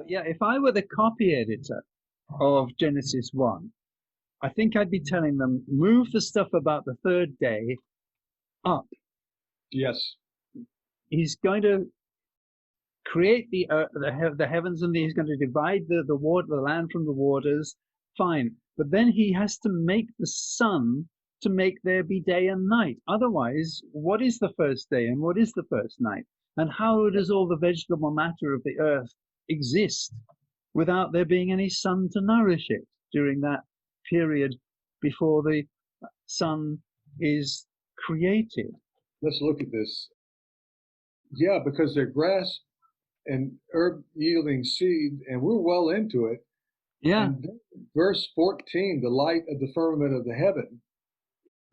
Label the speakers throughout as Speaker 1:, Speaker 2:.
Speaker 1: yeah, if I were the copy editor of Genesis 1, I think I'd be telling them, move the stuff about the third day up.
Speaker 2: Yes.
Speaker 1: He's going to create the heavens, and he's going to divide the land from the waters. Fine. But then he has to make the sun to make there be day and night. Otherwise, what is the first day and what is the first night? And how does all the vegetable matter of the earth exist without there being any sun to nourish it during that period before the sun is created?
Speaker 2: Let's look at this. Yeah, because they're grass and herb yielding seed, and we're well into it.
Speaker 1: Yeah.
Speaker 2: And then verse 14, the light of the firmament of the heaven.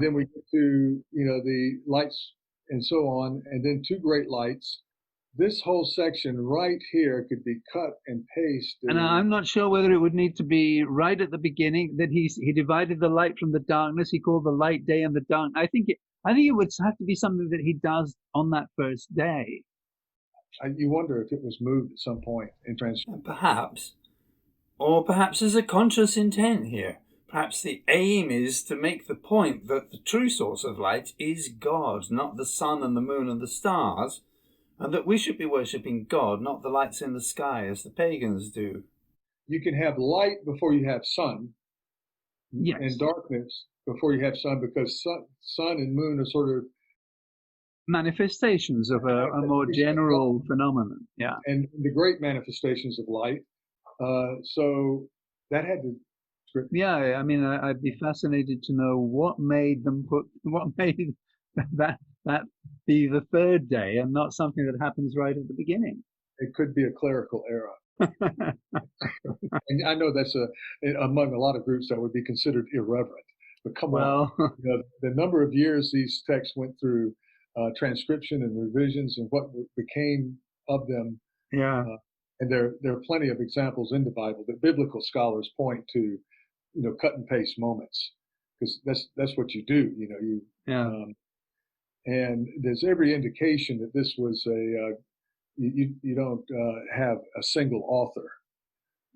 Speaker 2: Then we get to, the lights and so on, and then two great lights. This whole section right here could be cut and pasted.
Speaker 1: And I'm not sure whether it would need to be right at the beginning that he divided the light from the darkness. He called the light day and the dark. I think it would have to be something that he does on that first day.
Speaker 2: You wonder if it was moved at some point in translation.
Speaker 3: Perhaps. Or perhaps there's a conscious intent here. Perhaps the aim is to make the point that the true source of light is God, not the sun and the moon and the stars, and that we should be worshipping God, not the lights in the sky as the pagans do.
Speaker 2: You can have light before you have sun,
Speaker 1: yes,
Speaker 2: and darkness before you have sun, because sun and moon are sort of
Speaker 1: manifestations of a more general phenomenon. Yeah,
Speaker 2: and the great manifestations of light. So that had to.
Speaker 1: Yeah, I mean, I'd be fascinated to know what made that be the third day and not something that happens right at the beginning.
Speaker 2: It could be a clerical error. And I know that's among a lot of groups that would be considered irreverent. But come on, the number of years these texts went through transcription and revisions and what became of them.
Speaker 1: Yeah.
Speaker 2: And there are plenty of examples in the Bible that biblical scholars point to, cut and paste moments, because that's what you do. And there's every indication that this was you don't have a single author.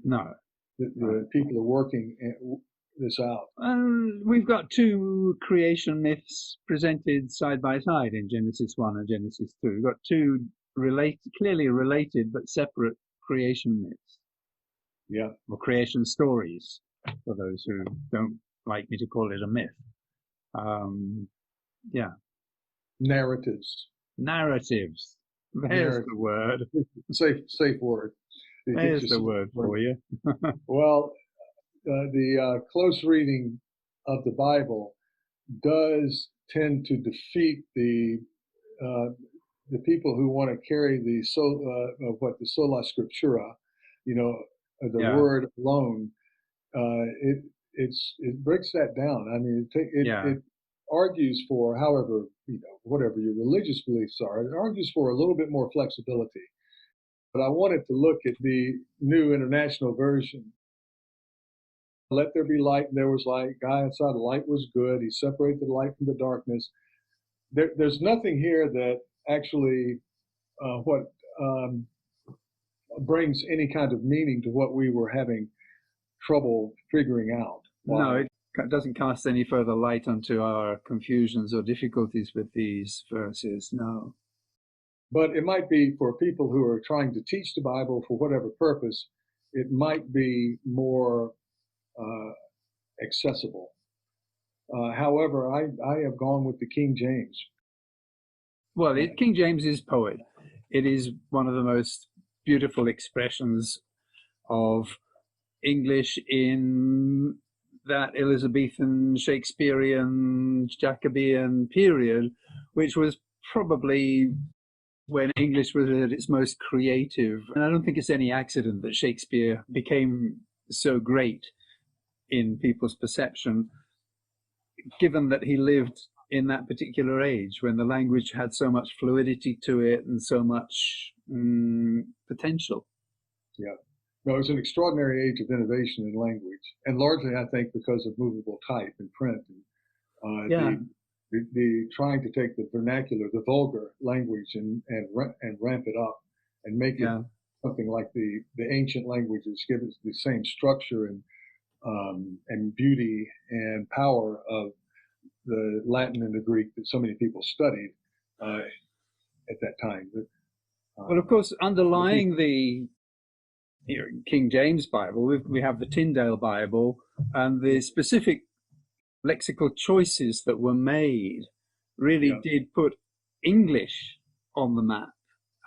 Speaker 1: No.
Speaker 2: The people are working this out.
Speaker 1: We've got two creation myths presented side by side in Genesis 1 and Genesis 2. We've got two clearly related but separate creation myths.
Speaker 2: Yeah.
Speaker 1: Or creation stories, for those who don't like me to call it a myth. Yeah.
Speaker 2: Narratives.
Speaker 1: There's the word.
Speaker 2: Safe word.
Speaker 1: There's the word for you.
Speaker 2: Well, the close reading of the Bible does tend to defeat the people who want to carry the sola scriptura, the word alone. It breaks that down. I mean, it argues for, however, whatever your religious beliefs are, it argues for a little bit more flexibility. But I wanted to look at the New International Version. Let there be light, and there was light. God saw the light was good. He separated the light from the darkness. There's nothing here that actually brings any kind of meaning to what we were having trouble figuring out.
Speaker 1: No, it doesn't cast any further light onto our confusions or difficulties with these verses, no.
Speaker 2: But it might be for people who are trying to teach the Bible for whatever purpose, it might be more accessible. However, I have gone with the King James.
Speaker 1: Well, King James is poet. It is one of the most beautiful expressions of English in that Elizabethan, Shakespearean, Jacobean period, which was probably when English was at its most creative. And I don't think it's any accident that Shakespeare became so great in people's perception, given that he lived in that particular age when the language had so much fluidity to it and so much potential.
Speaker 2: Yeah. No, it was an extraordinary age of innovation in language, and largely, I think, because of movable type and print. And, the trying to take the vernacular, the vulgar language, and ramp it up and make it something like the ancient languages give us the same structure and beauty and power of the Latin and the Greek that so many people studied at that time.
Speaker 1: Well, of course, underlying the King James Bible, we have the Tyndale Bible, and the specific lexical choices that were made really did put English on the map,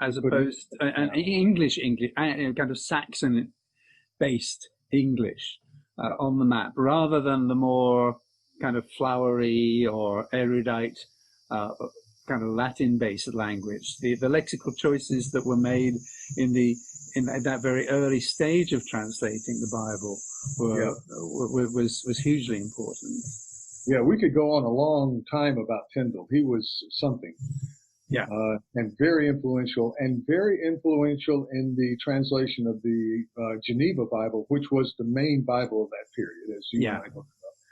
Speaker 1: as opposed to English, kind of Saxon-based English on the map, rather than the more kind of flowery or erudite kind of Latin-based language. The lexical choices that were made in that very early stage of translating the Bible was hugely important.
Speaker 2: Yeah, we could go on a long time about Tyndale. He was something.
Speaker 1: Yeah.
Speaker 2: And very influential in the translation of the Geneva Bible, which was the main Bible of that period, as you and I talked about.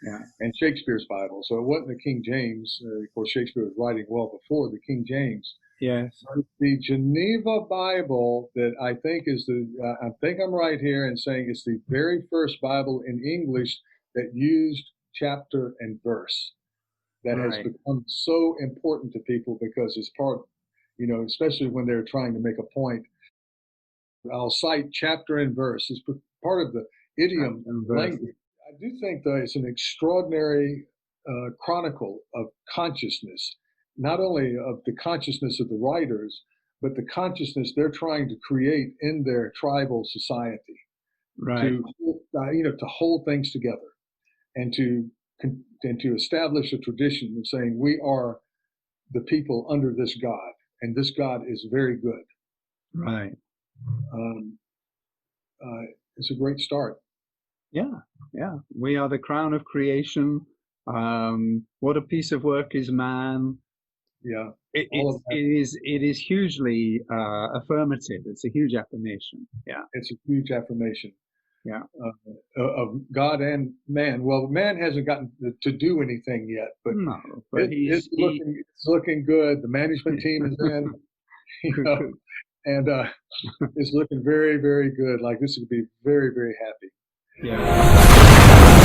Speaker 1: Yeah.
Speaker 2: And Shakespeare's Bible. So it wasn't the King James. Of course, Shakespeare was writing well before the King James.
Speaker 1: Yes.
Speaker 2: The Geneva Bible that I think is I think I'm right here in saying it's the very first Bible in English that used chapter and verse. That has become so important to people because it's part, especially when they're trying to make a point. I'll cite chapter and verse. It's part of the idiom language. I do think, though, it's an extraordinary chronicle of consciousness, not only of the consciousness of the writers, but the consciousness they're trying to create in their tribal society, to hold things together and to establish a tradition of saying we are the people under this God, and this God is very good.
Speaker 1: Right.
Speaker 2: It's a great start.
Speaker 1: Yeah. We are the crown of creation. What a piece of work is man.
Speaker 2: Yeah.
Speaker 1: It is hugely affirmative. It's a huge affirmation. Yeah.
Speaker 2: It's a huge affirmation.
Speaker 1: Yeah.
Speaker 2: Of God and man. Well, man hasn't gotten to do anything yet, but it's looking good. The management team is in, and it's looking very, very good. Like this would be very, very happy.
Speaker 1: Yeah.